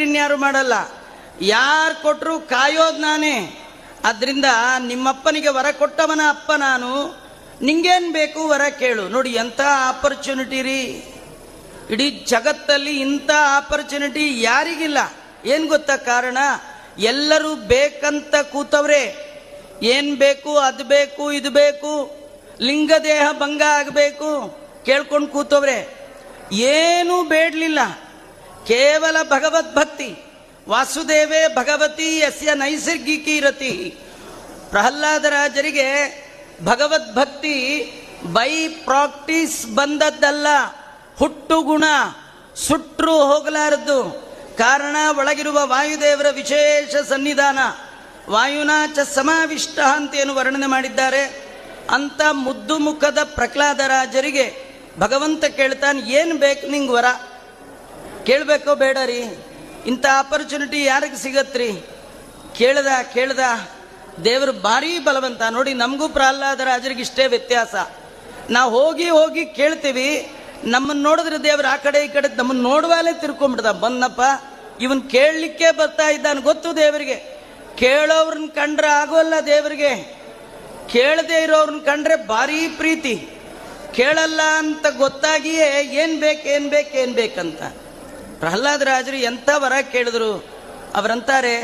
ಇನ್ಯಾರು ಮಾಡಲ್ಲ, ಯಾರು ಕೊಟ್ಟರು ಕಾಯೋದು ನಾನೇ. ಆದ್ರಿಂದ ನಿಮ್ಮಪ್ಪನಿಗೆ ವರ ಕೊಟ್ಟವನ ಅಪ್ಪ ನಾನು, ನಿಂಗೇನು ಬೇಕು ವರ ಕೇಳು. ನೋಡಿ ಎಂಥ ಆಪರ್ಚುನಿಟಿ ರೀ, ಇಡೀ ಜಗತ್ತಲ್ಲಿ ಇಂಥ ಆಪರ್ಚುನಿಟಿ ಯಾರಿಗಿಲ್ಲ. ಏನು ಗೊತ್ತಾ ಕಾರಣ? ಎಲ್ಲರೂ ಬೇಕಂತ ಕೂತವ್ರೆ. ಏನು ಬೇಕು, ಅದು ಬೇಕು, ಇದು ಬೇಕು, ಲಿಂಗದೇಹ ಭಂಗ ಆಗಬೇಕು ಕೇಳ್ಕೊಂಡು ಕೂತವ್ರೆ. ಏನೂ ಬೇಡಲಿಲ್ಲ, ಕೇವಲ ಭಗವದ್ಭಕ್ತಿ. ವಾಸುದೇವೇ ಭಗವತಿ ಯಸ್ಯ ನೈಸರ್ಗಿಕಿ ರತಿ. ಪ್ರಹ್ಲಾದರಾಜರಿಗೆ ಭಗವದ್ಭಕ್ತಿ ಬೈ ಪ್ರಾಕ್ಟೀಸ್ ಬಂದದ್ದಲ್ಲ, ಹುಟ್ಟು ಗುಣ, ಸುಟ್ಟರೂ ಹೋಗಲಾರದ್ದು. ಕಾರಣ ಒಳಗಿರುವ ವಾಯುದೇವರ ವಿಶೇಷ ಸನ್ನಿಧಾನ. ವಾಯುನಾಚ ಸಮಾವಿಷ್ಟ ಅಂತೇನು ವರ್ಣನೆ ಮಾಡಿದ್ದಾರೆ. ಅಂತ ಮುದ್ದು ಮುಖದ ಪ್ರಹ್ಲಾದರಾಜರಿಗೆ ಭಗವಂತ ಕೇಳ್ತಾನೆ, ಏನು ಬೇಕು ನಿಂಗೆ ವರ? ಕೇಳಬೇಕೋ ಬೇಡ ರೀ? ಇಂಥ ಆಪರ್ಚುನಿಟಿ ಯಾರಿಗೆ ಸಿಗತ್ರಿ? ಕೇಳ್ದ ದೇವರು ಭಾರೀ ಬಲವಂತ. ನೋಡಿ, ನಮಗೂ ಪ್ರಹ್ಲಾದರಾಜರಿಗೆ ಇಷ್ಟೇ ವ್ಯತ್ಯಾಸ. ನಾವು ಹೋಗಿ ಕೇಳ್ತೀವಿ, ನಮ್ಮನ್ನು ನೋಡಿದ್ರೆ ದೇವರು ಆ ಕಡೆ ಈ ಕಡೆ ನಮ್ಮನ್ನು ನೋಡುವಾಲೇ ತಿರ್ಕೊಂಡ್ಬಿಡ್ದ. ಬಂದಪ್ಪ, ಇವನ್ ಕೇಳಲಿಕ್ಕೆ ಬರ್ತಾ ಇದ್ದಾನೆ ಗೊತ್ತು ದೇವರಿಗೆ. ಕೇಳೋವ್ರನ್ನ ಕಂಡ್ರೆ ಆಗೋಲ್ಲ ದೇವರಿಗೆ, ಕೇಳದೆ ಇರೋವ್ರನ್ನ ಕಂಡ್ರೆ ಭಾರೀ ಪ್ರೀತಿ. ಕೇಳಲ್ಲ ಅಂತ ಗೊತ್ತಾಗಿಯೇ ಏನ್ ಬೇಕಂತ ಪ್ರಹ್ಲಾದರಾಜರು ಎಂಥ ವರ ಕೇಳಿದ್ರು. ಅವರಂತಾರೆ,